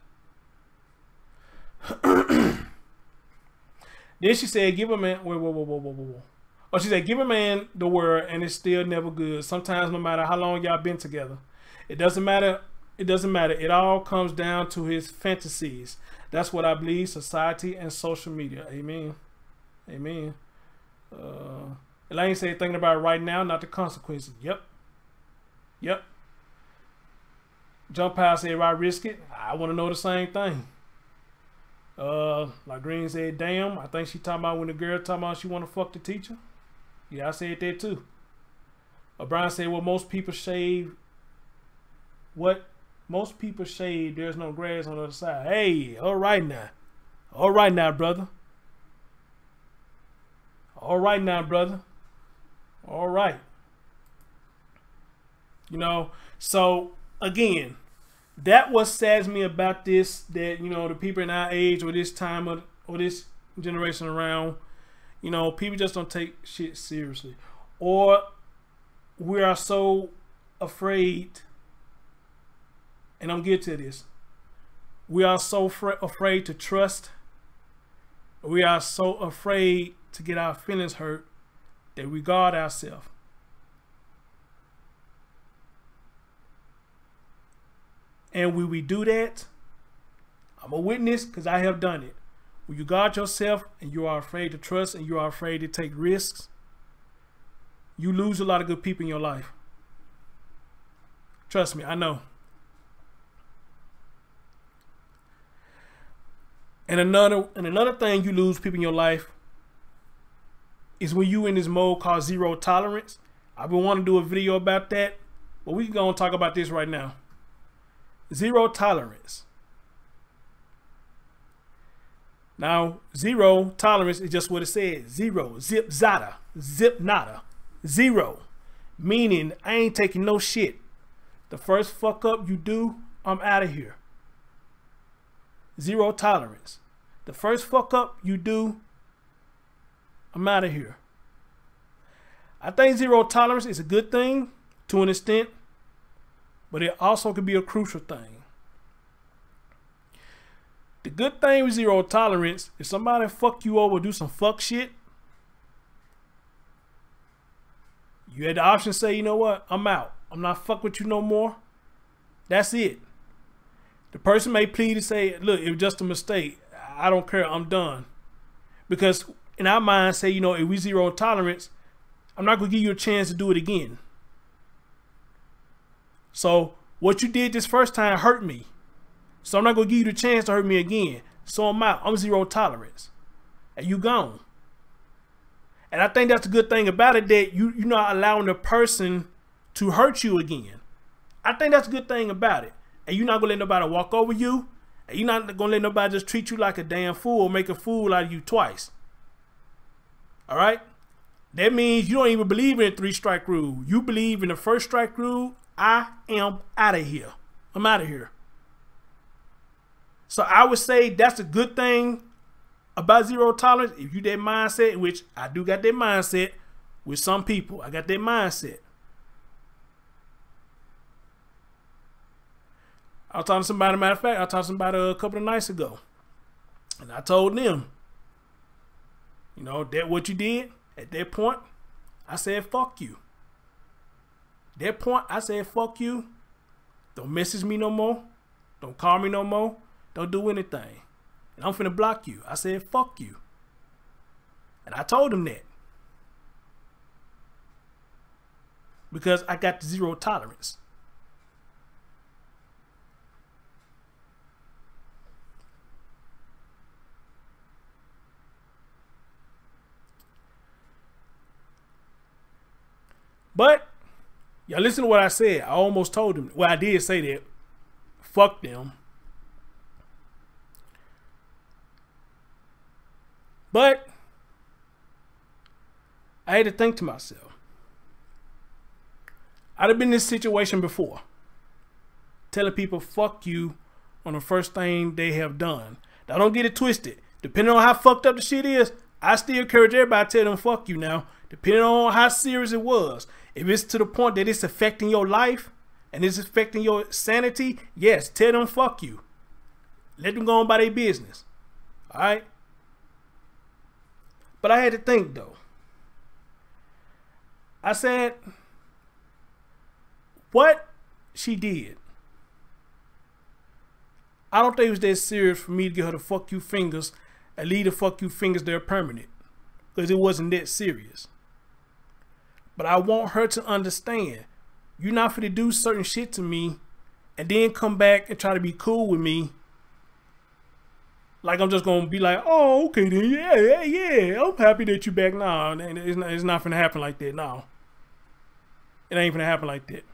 Then she said, give a man, whoa. Oh, she said, give a man the word and it's still never good. Sometimes no matter how long y'all been together. It doesn't matter. It doesn't matter. It all comes down to his fantasies. That's what I believe, society and social media. Amen. Amen. Elaine said, thinking about it right now, not the consequences. Yep. Yep. Jump Pile said, why risk it? I want to know the same thing. Like Green said, damn, I think she talking about when the girl talking about she want to fuck the teacher. Yeah, I said that too. O'Brien said, well, most people shave. What? Most people shave. There's no grass on the other side. Hey, all right now. All right now, brother. All right now, brother. All right. You know, so again, that what saddens me about this, that, you know, the people in our age or this time of, or this generation around, you know, people just don't take shit seriously. Or we are so afraid, and I'm getting to this, we are so afraid to trust, we are so afraid to get our feelings hurt that we guard ourselves. And when we do that, I'm a witness because I have done it. When you guard yourself and you are afraid to trust and you are afraid to take risks, you lose a lot of good people in your life. Trust me, I know. And another thing you lose people in your life is when you in this mode called zero tolerance. I've been wanting to do a video about that, but we can go and talk about this right now. Zero tolerance. Now, zero tolerance is just what it says. Zero. Zip zada. Zip nada. Zero. Meaning, I ain't taking no shit. The first fuck up you do, I'm out of here. Zero tolerance. The first fuck up you do, I'm out of here. I think zero tolerance is a good thing to an extent, but it also could be a crucial thing. The good thing with zero tolerance, if somebody fuck you over, do some fuck shit, you had the option to say, you know what, I'm out. I'm not fuck with you no more. That's it. The person may plead to say, look, it was just a mistake. I don't care, I'm done. Because in our mind, say, you know, if we zero tolerance, I'm not going to give you a chance to do it again. So what you did this first time hurt me. So I'm not going to give you the chance to hurt me again. So I'm out. I'm zero tolerance. And you gone. And I think that's the good thing about it, that you're not allowing the person to hurt you again. I think that's a good thing about it. And you're not going to let nobody walk over you. You're not gonna let nobody just treat you like a damn fool or make a fool out of you twice. All right? That means you don't even believe in a 3-strike rule. You believe in the 1st strike rule. I am out of here. I'm out of here. So I would say that's a good thing about zero tolerance. If you that mindset, which I do got that mindset with some people. I got that mindset. I was talking to somebody, matter of fact, I talked to somebody a couple of nights ago. And I told them, you know, that what you did at that point, I said, fuck you. That point, I said, fuck you. Don't message me no more. Don't call me no more. Don't do anything. And I'm finna block you. I said, fuck you. And I told him that. Because I got the zero tolerance. But, y'all listen to what I said. I almost told him. Well, I did say that. Fuck them. But, I had to think to myself. I'd have been in this situation before. Telling people, fuck you, on the first thing they have done. Now, don't get it twisted. Depending on how fucked up the shit is, I still encourage everybody to tell them, fuck you now. Depending on how serious it was. If it's to the point that it's affecting your life and it's affecting your sanity, yes, tell them fuck you. Let them go on by their business. All right? But I had to think, though. I said, what she did, I don't think it was that serious for me to get her the fuck you fingers and leave the fuck you fingers there permanent. Because it wasn't that serious. But I want her to understand, you're not finna do certain shit to me and then come back and try to be cool with me. Like I'm just gonna be like, oh, okay then, yeah, I'm happy that you back now. And it's not finna happen like that, no. It ain't finna happen like that.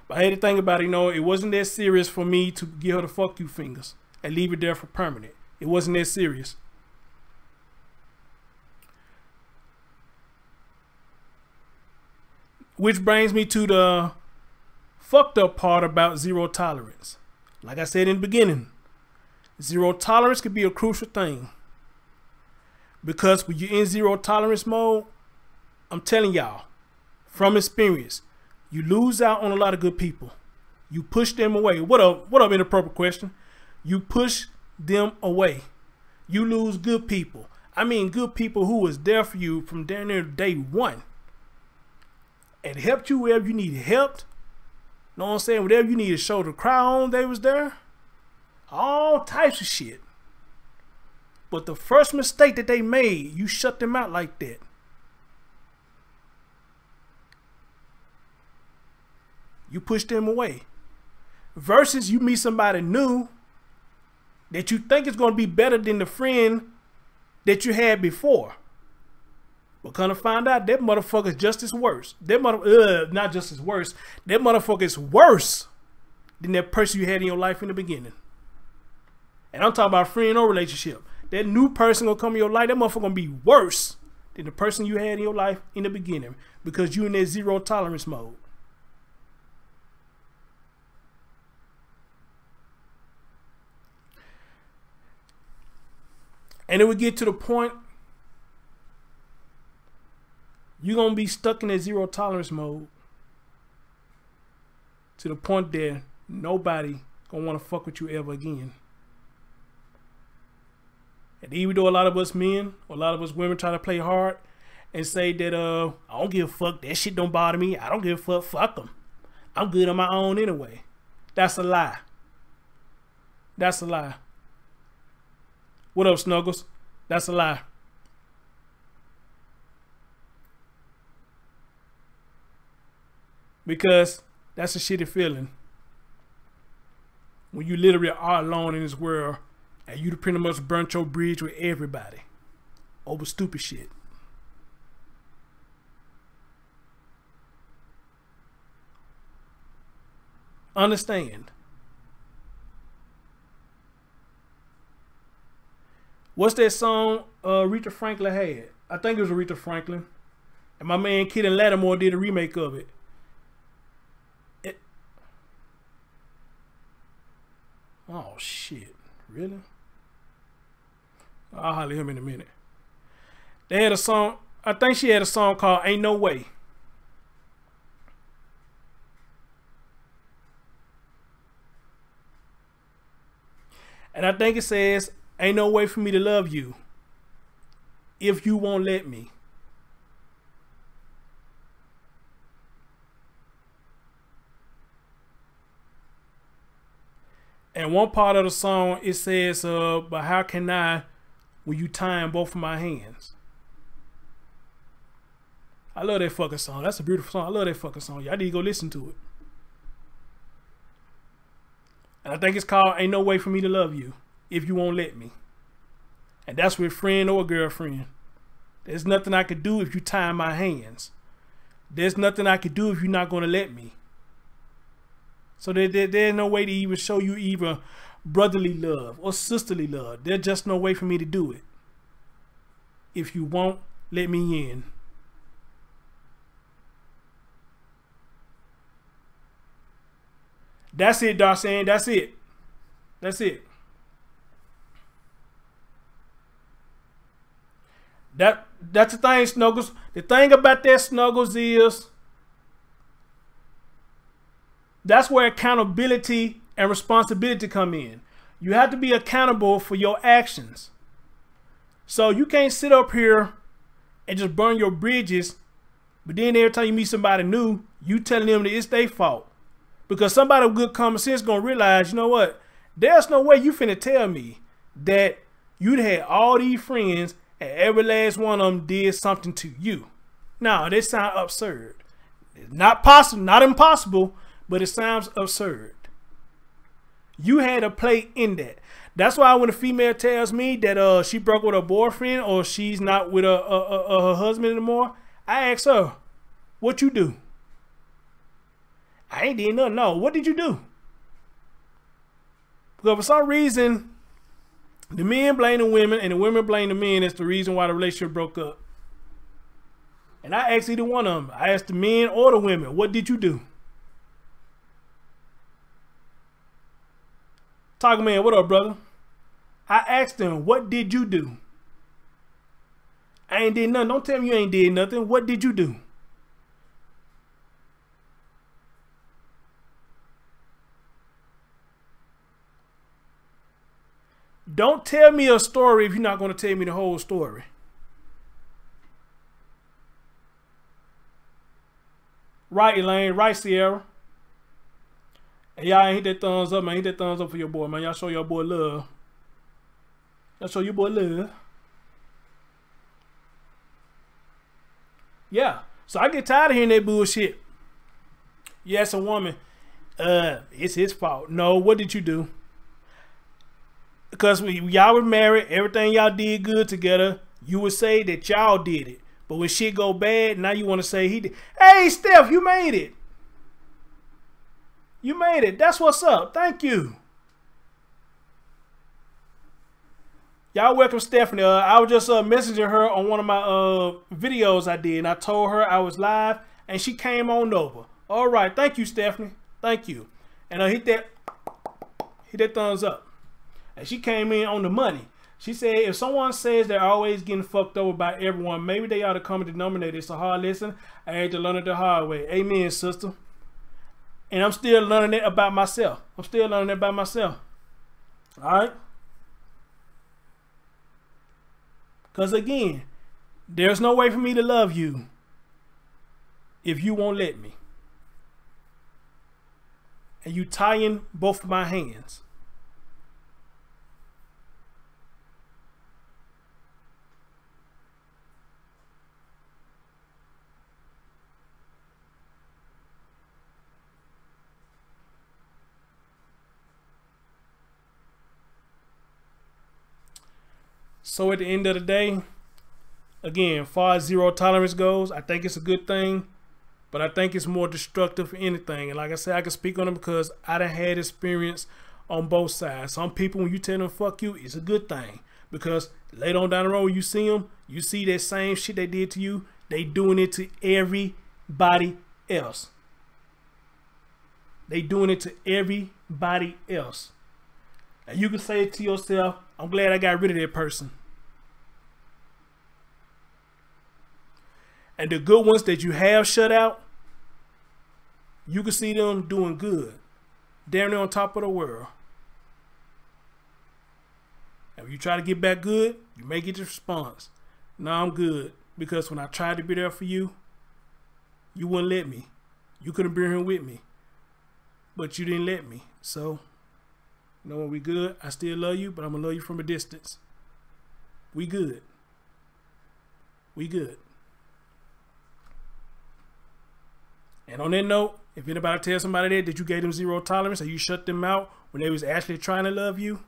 But I had to think about it, you know, it wasn't that serious for me to give her the fuck you fingers and leave it there for permanent. It wasn't that serious. Which brings me to the fucked up part about zero tolerance. Like I said in the beginning, zero tolerance could be a crucial thing. Because when you're in zero tolerance mode, I'm telling y'all, from experience, you lose out on a lot of good people. You push them away. What up, inappropriate question? You push them away. You lose good people. I mean, good people who was there for you from down there day one. And helped you wherever you needed help. Know what I'm saying? Whatever you needed a shoulder to cry on, they was there. All types of shit. But the first mistake that they made, you shut them out like that. You push them away. Versus you meet somebody new that you think is going to be better than the friend that you had before. But kind of find out that motherfucker's just as worse. Not just as worse. That motherfucker is worse than that person you had in your life in the beginning. And I'm talking about friend or relationship. That new person gonna come in your life, that motherfucker gonna be worse than the person you had in your life in the beginning. Because you in that zero tolerance mode. And it would get to the point you're going to be stuck in that zero tolerance mode to the point that nobody going to want to fuck with you ever again. And even though a lot of us men, or a lot of us women try to play hard and say that, I don't give a fuck, that shit don't bother me, I don't give a fuck them. I'm good on my own anyway. That's a lie. That's a lie. What up, Snuggles? That's a lie. Because that's a shitty feeling. When you literally are alone in this world and you pretty much burnt your bridge with everybody over stupid shit. Understand. What's that song Aretha Franklin had? I think it was Aretha Franklin. And my man Kid and Lattimore did a remake of it. Oh, shit. Really? I'll holler at him in a minute. They had a song. I think she had a song called Ain't No Way. And I think it says, ain't no way for me to love you if you won't let me. And one part of the song, it says, but how can I when you tying both of my hands? I love that fucking song. That's a beautiful song. I love that fucking song. Y'all need to go listen to it. And I think it's called Ain't No Way For Me To Love You If You Won't Let Me. And that's with friend or girlfriend. There's nothing I could do if you tie my hands. There's nothing I could do if you're not going to let me. So there's no way to even show you either brotherly love or sisterly love. There's just no way for me to do it if you won't let me in. That's it, Darsan. That's it. That's it. That's the thing, Snuggles. The thing about that, Snuggles, is that's where accountability and responsibility come in. You have to be accountable for your actions. So you can't sit up here and just burn your bridges, but then every time you meet somebody new, you telling them that it's their fault. Because somebody with good common sense gonna realize, you know what? There's no way you finna tell me that you'd had all these friends and every last one of them did something to you. Now, this sounds absurd. It's not possible, not impossible, but it sounds absurd. You had a play in that. That's why when a female tells me that she broke with her boyfriend or she's not with her husband anymore, I ask her, what you do? I ain't did nothing. No, what did you do? Because for some reason, the men blame the women and the women blame the men. That's the reason why the relationship broke up. And I asked either one of them. I asked the men or the women, what did you do? Talking man, what up, brother? I asked them, what did you do? I ain't did nothing. Don't tell me you ain't did nothing. What did you do? Don't tell me a story if you're not going to tell me the whole story. Right, Elaine. Right, Sierra. And y'all ain't hit that thumbs up, man. Hit that thumbs up for your boy, man. Y'all show your boy love. Y'all show your boy love. Yeah. So I get tired of hearing that bullshit. Yes, a woman. It's his fault. No, what did you do? Because y'all were married, everything y'all did good together, you would say that y'all did it. But when shit go bad, now you want to say he did. Hey, Steph, you made it. You made it. That's what's up. Thank you. Y'all welcome Stephanie. I was just messaging her on one of my videos I did. And I told her I was live and she came on over. All right. Thank you, Stephanie. Thank you. And hit that thumbs up. And she came in on the money. She said, if someone says they're always getting fucked over by everyone, maybe they ought to come to denominator. It's a hard lesson. I had to learn it the hard way. Amen, sister. And I'm still learning it about myself. I'm still learning it about myself. All right? Because again, there's no way for me to love you if you won't let me. And you tying both of my hands. So at the end of the day, again, far as zero tolerance goes, I think it's a good thing, but I think it's more destructive than anything. And like I said, I can speak on it because I done had experience on both sides. Some people, when you tell them fuck you, it's a good thing. Because later on down the road, you see them, you see that same shit they did to you, they doing it to everybody else. They doing it to everybody else. And you can say to yourself, I'm glad I got rid of that person. And the good ones that you have shut out, you can see them doing good. Down there on top of the world. And when you try to get back good, you may get the response. No, I'm good. Because when I tried to be there for you, you wouldn't let me. You couldn't be here with me. But you didn't let me. So, you know what, we good. I still love you, but I'm going to love you from a distance. We good. We good. And on that note, if anybody tells somebody that you gave them zero tolerance or you shut them out when they was actually trying to love you,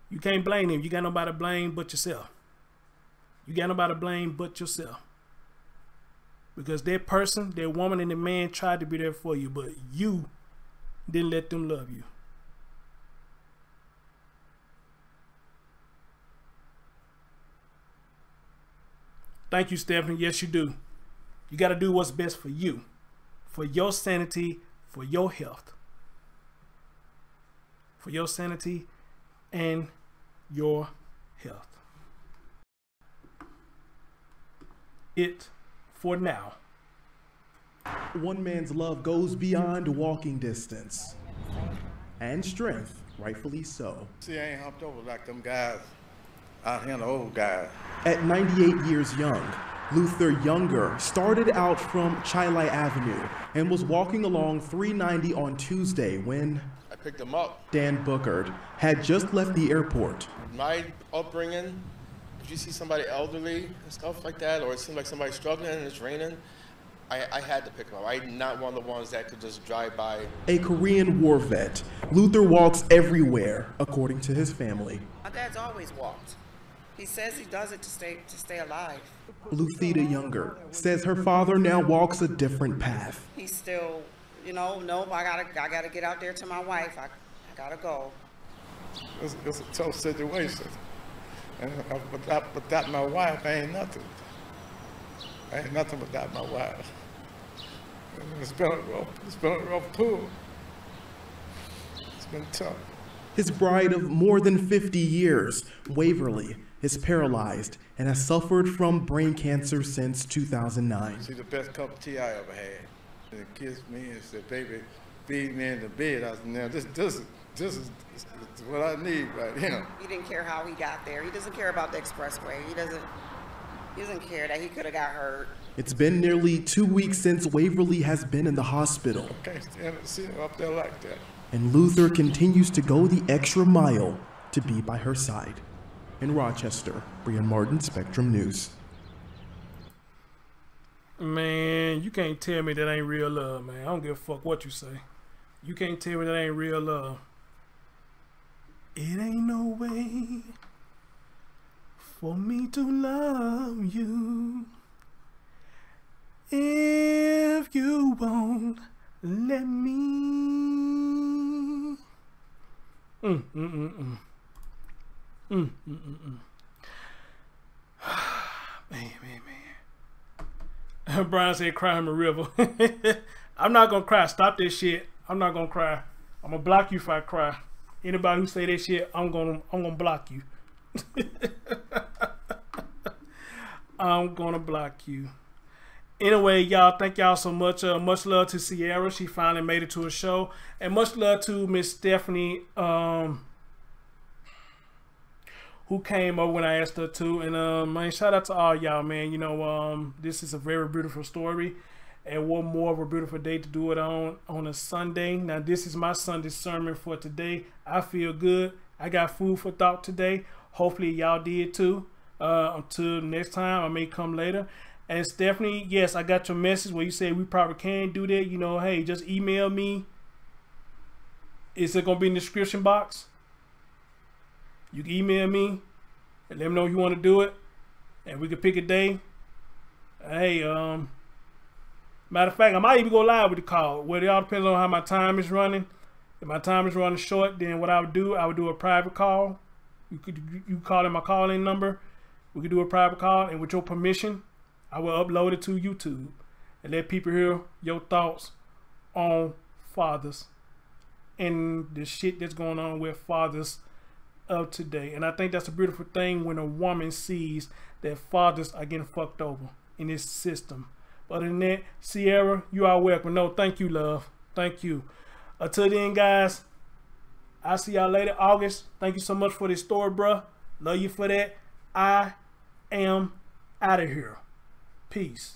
you can't blame them. You got nobody to blame but yourself. You got nobody to blame but yourself. Because that person, that woman and the man tried to be there for you, but you didn't let them love you. Thank you, Stephanie. Yes, you do. You got to do what's best for you, for your sanity, for your health, for your sanity and your health. It for now. One man's love goes beyond walking distance and strength, rightfully so. See, I ain't humped over like them guys out here, the old guys. At 98 years young, Luther Younger started out from Chilai Avenue and was walking along 390 on Tuesday when I picked him up. Dan Bookard had just left the airport. My upbringing, if you see somebody elderly and stuff like that, or it seems like somebody struggling and it's raining, I had to pick him up. I'm not one of the ones that could just drive by. A Korean war vet, Luther walks everywhere, according to his family. My dad's always walked. He says he does it to stay alive. Luthita Younger says her father now walks a different path. He's still, you know, nope, I gotta get out there to my wife. I gotta go. It's a tough situation. And without my wife, I ain't nothing. I ain't nothing without my wife. It's been a rough pull. It's been tough. His bride of more than 50 years, Waverly, is paralyzed and has suffered from brain cancer since 2009. She's the best cup of tea I ever had. And it kissed me and said, baby, feed me in the bed. I said, now this is what I need right here. He didn't care how he got there. He doesn't care about the expressway. He doesn't care that he could have got hurt. It's been nearly 2 weeks since Waverly has been in the hospital. I can't stand to see her up there like that. And Luther continues to go the extra mile to be by her side. In Rochester, Brian Martin, Spectrum News. Man, you can't tell me that ain't real love, man. I don't give a fuck what you say. You can't tell me that ain't real love. It ain't no way for me to love you if you won't let me. Man. Brian said, cry him a river. I'm not gonna cry. Stop that shit. I'm not gonna cry. I'm gonna block you if I cry. Anybody who say that shit, I'm gonna block you. I'm gonna block you. Anyway, y'all, thank y'all so much. Much love to Sierra. She finally made it to a show. And much love to Miss Stephanie, who came over when I asked her to. And man, shout out to all y'all, man. You know, this is a very beautiful story. And what more of a beautiful day to do it on a Sunday. Now, this is my Sunday sermon for today. I feel good. I got food for thought today. Hopefully, y'all did too. Until next time, I may come later. And Stephanie, yes, I got your message where you said we probably can't do that. You know, hey, just email me. Is it going to be in the description box? You can email me and let me know if you want to do it. And we can pick a day. Hey, matter of fact, I might even go live with the call. Well, it all depends on how my time is running. If my time is running short, then what I would do a private call. You call in my call-in number. We could do a private call, and with your permission, I will upload it to YouTube and let people hear your thoughts on fathers and the shit that's going on with fathers of today. And I think that's a beautiful thing when a woman sees that fathers are getting fucked over in this system. But other than that, Sierra, you are welcome. No, thank you, love. Thank you. Until then, guys, I'll see y'all later. August, thank you so much for this story, bruh. Love you for that. I am out of here. Peace.